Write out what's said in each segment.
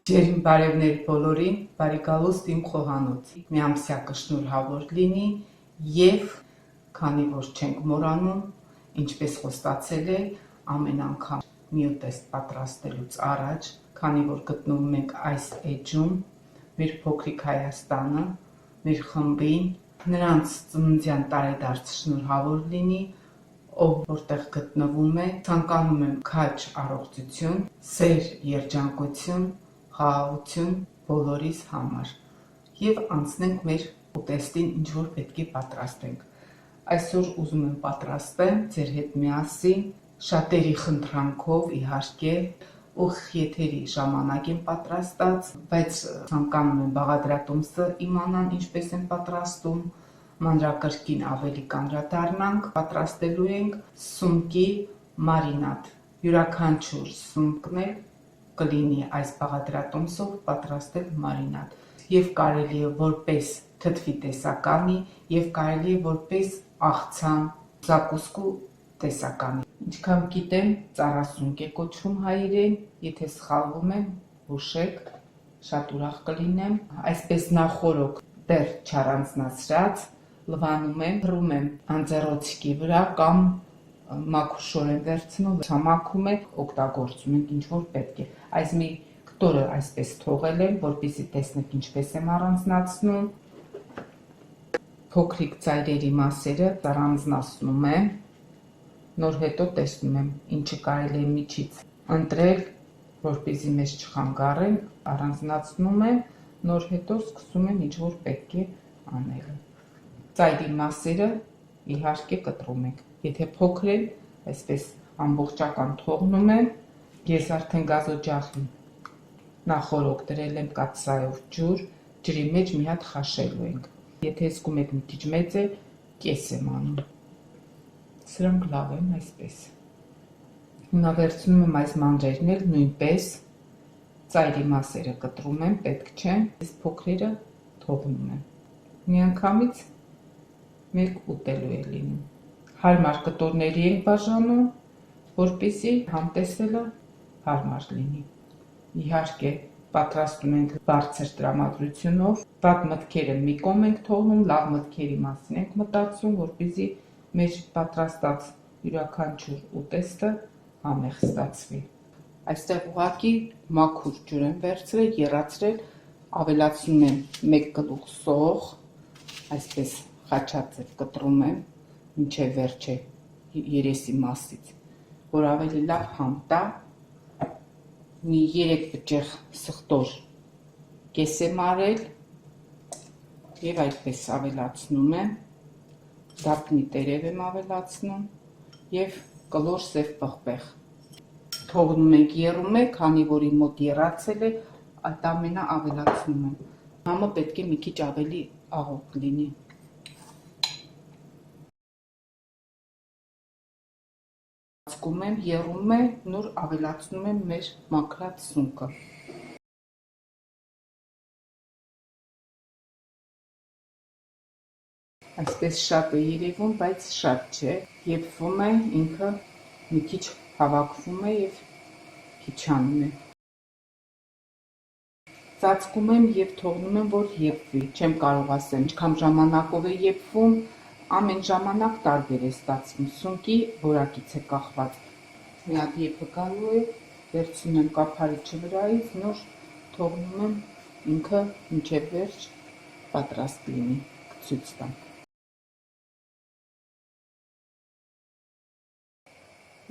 Ջերմ բարևներ բոլորին, բարի գալուստ իմ խոհանոց։ Միամսյակը շնորհավոր լինի եւ քանի որ չենք մոռանում, ինչպես խոստացել է, ամեն անգամ մի ուտեստ պատրաստելուց առաջ, քանի որ գտնվում ենք այս էջում, մեր փոքրիկ Հայաստանը, մեր խմբին, նրանց ծննդյան տարեդարձ շնորհավոր լինի, ով որտեղ գտնվում է, ցանկանում եմ քաջ առողջություն, սեր, երջանկություն, խաղաղություն բոլորիս համար եւ անցնենք մեր ուտեստին, ինչ որ պետք է պատրաստենք։ Այսօր ուզում եմ պատրաստեմ ձեր հետ միասին, շատերի խնդրանքով իհարկե, ուղիղ եթերի ժամանակ եմ պատրաստած, բայց ցանկանում եմ բաղադրատոմսը իմանան ինչպես են պատրաստում, մանրակրկին ավելի կանդրադառնանք, պատրաստելու ենք սումկի մարինադ, յուրաքանչյուր սումկն էլ կլինի այս բաղադրատոմսով պատրաստել մարինադ եւ կարելի է որպես թթվի տեսականի եւ կարելի է որպես աղցան զակուսկու տեսականի։ Ինչքան գիտեմ, ծառասունկ է կոչվում հայերեն, եթե սխալվում եմ, հուշեք, շատ ուրախ կլինեմ։ Այսպես նախորոք դեռ չառանձնացրած լվանում եմ, փռում եմ անձեռոցիկի վրա կամ մաքուր վերցնում, ցամաքում է, օգտագործում ենք ինչ որ պետք է։ Այս մի կտորը այսպես թողել եմ, որպեսզի տեսնեք ինչպես եմ առանձնացնում։ Փոքրիկ ծայրերի մասերը առանձնացնում եմ, նոր հետո տեսնում եմ ինչը կարելի է միջից ընտրել, որպեսզի մեզ չխանգարեն, առանձնացնում եմ, նոր հետո սկսում եմ ինչ որ պետք է անել։ Ծայրի մասերը իհարկե կտրում ենք, եթե փոքր են, այսպես ամբողջական թողնում եմ, ես արդեն գազօջախի նախորոք դրել եմ կաթսայով ջուր, ջրի մեջ մի հատ խաշելու ենք, եթե զգում եք մի քիչ մեծ է, կես եմ անում, սրանք լավ են այսպես։ Հիմա վերցնում եմ այս մանրերն էլ նույնպես, ծայրի մասերը կտրում եմ, պետք չեն, այս փոքրերը թողնում եմ, միանգամից մեկ ուտելու է լինում։ Հարմար կտորների ենք բաժանում, որպեսզի համտեսելը հարմար լինի։ Իհարկե, պատրաստում ենք բարձր տրամադրությունով, վատ մտքերը մի կողմ ենք թողնում, լավ մտքերի մասին ենք մտածում, որպեսզի մեր պատրաստած յուրաքանչյուր ուտեստը համեղ ստացվի։ Այստեղ ուղղակի մաքուր ջուր եմ վերցրել, եռացրել, ավելացնում եմ 1 գլուխ սող, այսպես խաչաձև կտրում եմ, մինչև վերջը երեսի մասից, որ ավելի լավ համ տա, մի 3 բջեղ սխտոր կես եմ արել եւ այդպես ավելացնում եմ, դափնի տերև եմ ավելացնում եւ կլոր սև պղպեղ։ Թողնում ենք եռում է, քանի որ իմ մոտ եռացել է, այդ ամենը ավելացնում եմ։ Համը պետք է մի քիչ ավելի աղոտ լինի։ Ծկում եմ, եռում է, նոր ավելացնում եմ մեր մաքրած սունկը։ Այսպես շատ է երևում, բայց շատ չէ, եփվում է, ինքը մի քիչ հավաքվում է եւ քիչանում է։ Ծածկում եմ եւ թողնում եմ, որ եփվի, չեմ կարող ասեմ, ինչքան ժամանակով է եփվում, ամեն ժամանակ տարբեր է ստացվում, սունկի որակից է կախված։ Մի հատ եփը գալու է, վերցնում եմ կափարիչը վրայից, նոր թողնում եմ ինքը մինչև վերջ պատրաստ լինի, ցույց տամ։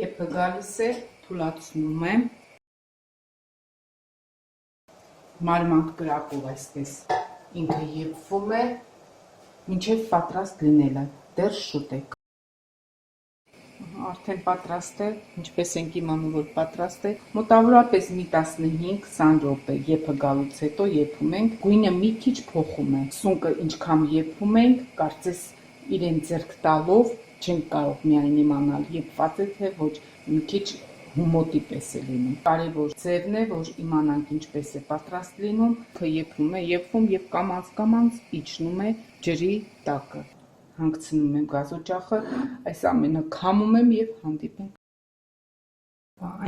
Եփը գալիս է, թուլացնում եմ, մարմանդ կրակով այսպես ինքը եփվում է, մինչև պատրաստ լինելը, դեռ շուտ է։ Արդեն պատրաստ է, ինչպես ենք իմանում, որ պատրաստ է, մոտավորապես մի 15-20 րոպե եփը գալուց հետո եփում ենք, գույնը մի քիչ փոխում է, սունկը ինչքան եփում ենք, կարծես իրեն ձեռք տալով չենք կարող միայն իմանալ եփված է թե ոչ, մի քիչ հումոտի պես է լինում։ Կարևոր ձևն է, որ իմանանք ինչպես է պատրաստ լինում, եփում է, եփվում եւ կամաց իջնում է ջրի տակը։ Հանգցնում եմ գազօջախը, այս ամենը քամում եմ եւ հանդիպենք։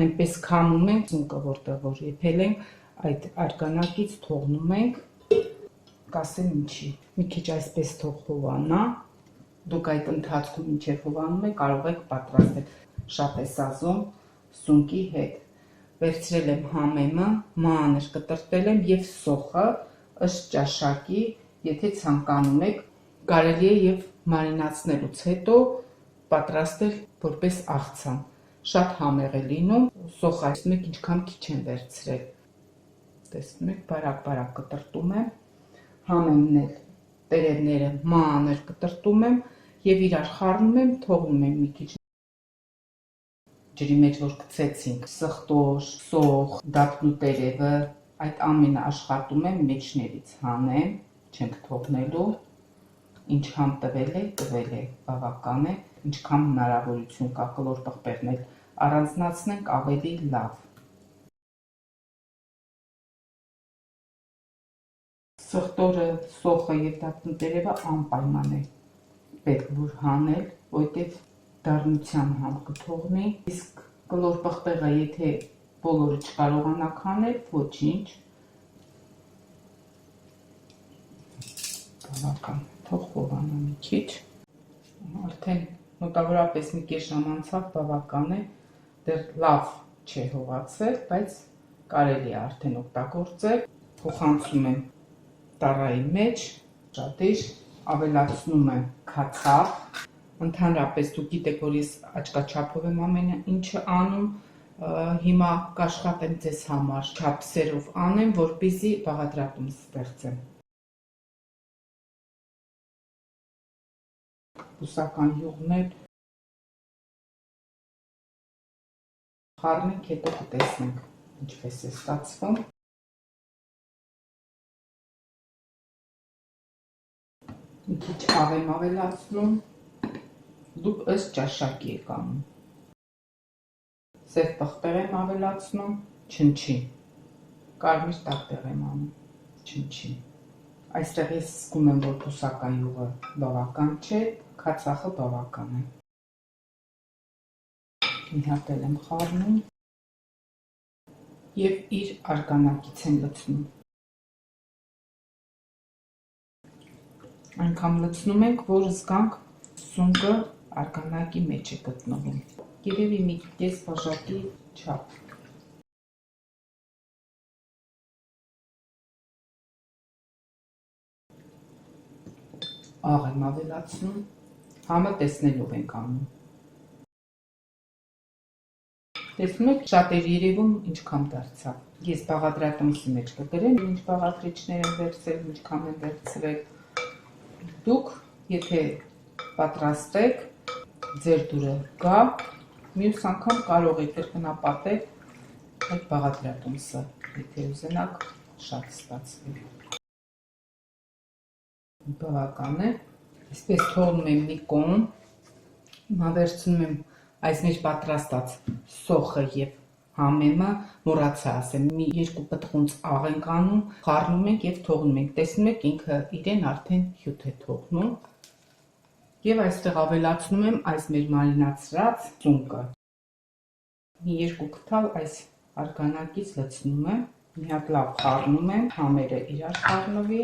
Այնպես քամում ենք սունկը, որտեղ որ եփել ենք, այդ արգանակից թողնում ենք, կասեմ ինչի, մի քիչ այսպես թող հովանա, դուք այդ ընթացքում ինչև հովանում եք, կարող եք պատրաստել, շատ է սազում սունկի հետ, վերցրել եմ համեմը, մանր կտրտել եմ և սոխը ըստ ճաշակի, եթե ցանկանում եք, կարելի է և մարինացնելուց հետո պատրաստել որպես աղցան, շատ համեղ է լինում, սոխը տեսնում եք ինչքան քիչ եմ վերցրել, տեսնում եք բարակ կտրտում եմ, համեմն էլ տերևները մանր կտրտում եմ և իրար խառնում եմ, թողնում եմ մի քիչ ջրի մեջ որ գցեցինք սխտոր, սոխ, դափնու տերևը, այդ ամենը աշխատում եմ մեջներից հանեմ, չենք թողնելու, ինչ համ տվել է, բավական է, ինչքան հնարավորություն կա կլոր պղպեղն էլ առանձնացնենք ավելի լավ։ Սխտորը, սոխը և դափնու տերևը անպայման է պետք որ հանել, որտև դառնության համ կթողնի, իսկ կլոր պղպեղը եթե բոլորը չկարողանաք հանել, ոչինչ, բավական, թող հովանա մի քիչ, արդեն մոտավորապես մի կես ժամ անցավ, բավական է, դեռ լավ չէ հովացել, բայց կարելի է արդեն օգտագործել, փոխանցում եմ տառայի մեջ, շատիր, ավելացնում եմ քացախ, ընդհանրապես դուք գիտեք, որ ես աչքաչափով եմ ամենը ինչը անում, հիմա կաշխատեմ ձեզ համար չափսերով անեմ, որպեսզի բաղադրատում ստեղծեմ։ Բուսական յուղներ խառնենք, հետո կտեսնենք ինչպես է ստացվում։ Մի քիչ աղ եմ ավելացնում, դուք ըստ ճաշակի եք անում։ Սև պղպեղ եմ ավելացնում, չնչին, կարմիր տարբեղ եմ անում, չնչին։ Այստեղ ես զգում եմ, որ բուսական յուղը բավական չէ, քացախը բավական է։ Մի հատ էլ եմ խառնում և իր արգանակից եմ լցնում։ Այնքան լցնում ենք, որ զգանք սունկը արգանակի մեջ է գտնվում։ Երևի մի կես բաժակի չափ։ Աղ եմ ավելացնում, համը տեսնելով ենք անում։ Տեսնում եք, շատ էր երևում ինչքան դարձավ։ Ես բաղադրատոմսի մեջ կգրեմ, ինչ բաղադրիչներ եմ վերցրել, ինչքան եմ վերցրել։ Դուք, եթե պատրաստեք, ձեր դուրը գա, մյուս անգամ կարող եք կրկնապատել այդ բաղադրատոմսը, եթե ուզենաք շատ ստացվի։ Բավական է, այսպես թողնում եմ մի կողմ, հիմա վերցնում եմ այս մեջ պատրաստած սոխը և համեմը, մոռացա ասեմ, մի երկու պտղունց աղ ենք անում, խառնում ենք և թողնում ենք, տեսնում եք ինքը իրեն արդեն հյութ է թողնում և այստեղ ավելացնում եմ այս մեր մարինացրած սունկը։ Մի երկու քթալ այս արգանակից լցնում եմ, մի հատ լավ խառնում եմ, համերը իրար խառնվի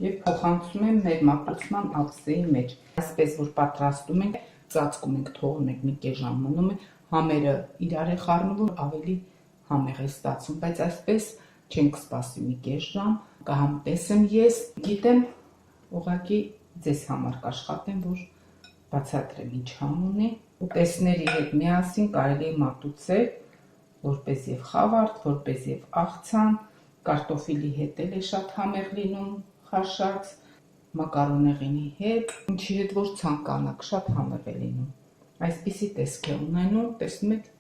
և փոխանցում եմ մեր մատուցման ափսեի մեջ։ Այսպես որ պատրաստում ենք, ծածկում ենք, թողնում ենք մի կես ժամ մնում է, համերը իրար է խառնվում, ավելի համեղ է ստացվում, բայց այսպես չենք սպասի մի կես ժամ, կհամտեսեմ ես, գիտեմ, ուղղակի ձեզ համար կաշխատեմ, որ բացատրեմ ինչ համ ունի, ուտեստների հետ միասին կարելի է մատուցել, որպես և խավարդ, որպես և աղցան, կարտոֆիլի հետ էլ է շատ համեղ լինում, խաշած, մակարոնեղենի հետ, ինչի հետ որ ցանկանաք, շատ համեղ է լինում, այսպիսի տեսք է ունենում, տեսնում եք,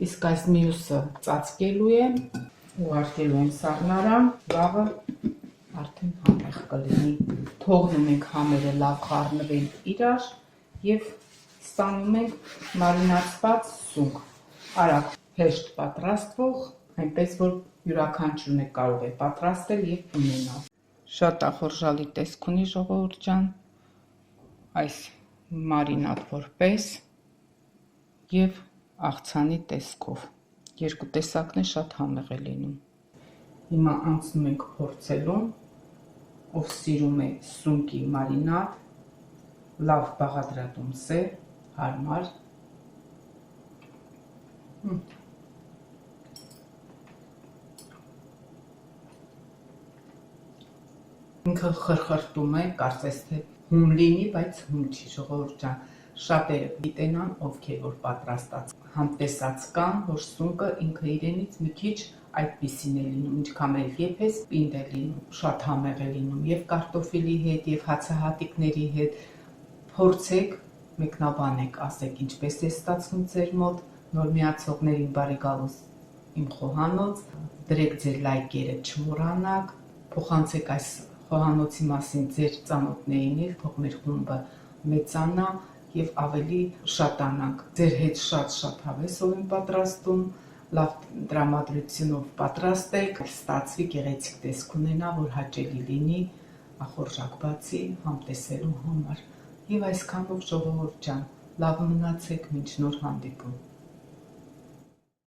իսկ այս մյուսը ծածկելու եմ, ուղարկելու եմ սառնարան, վաղը արդեն համեղ կլինի, թողնում ենք համերը լավ խառնվեն իրար և ստանում ենք մարինացված սունկ, արագ հեշտ պատրաստվող, այնպես որ յուրաքանչյուրն է կարող է պատրաստել և ունենալ։ Շատ ախորժալի տեսք ունի ժողովուրդ ջան, այս մարինադ որպես և աղցանի տեսքով, երկու տեսակն է շատ համեղ է լինում։ Հիմա անցնում ենք փորձելուն, ով սիրում է սունկի մարինադ, լավ բաղադրատոմս է, հարմար։ Ինքը խրխրտում է, կարծես թե հում լինի, բայց հում չի, ժողովուրդ ջան, շատերը գիտենան, ովքեր որ պատրաստած համտեսած կան, որ սունկը ինքը իրենից մի քիչ այդպիսին է լինում, ինչքան էլ եփես, պինդ է լինում, շատ համեղ է լինում եւ կարտոֆիլի հետ, եւ հացահատիկների հետ։ Փորձեք, մեկնաբանեք, ասեք ինչպես է ստացվում ձեր մոտ, նոր միացողներին բարի գալուս իմ խոհանոց, դրեք ձեր լայքերը, չմոռանաք, փոխանցեք այս խոհանոցի մասին ձեր ծանոթներին, թող մեր խումբը մեծանա եւ ավելի շատանանք։ Ձեր հետ շատ հավեսով եմ պատրաստում, լավ տրամադրությունով պատրաստեք, ստացվի գեղեցիկ տեսք ունենա, որ հաճելի լինի ախորժակ բացի համտեսելու համար։ Եվ այսքանով ժողովուրդ ջան, լավ մնացեք, մինչ նոր հանդիպում։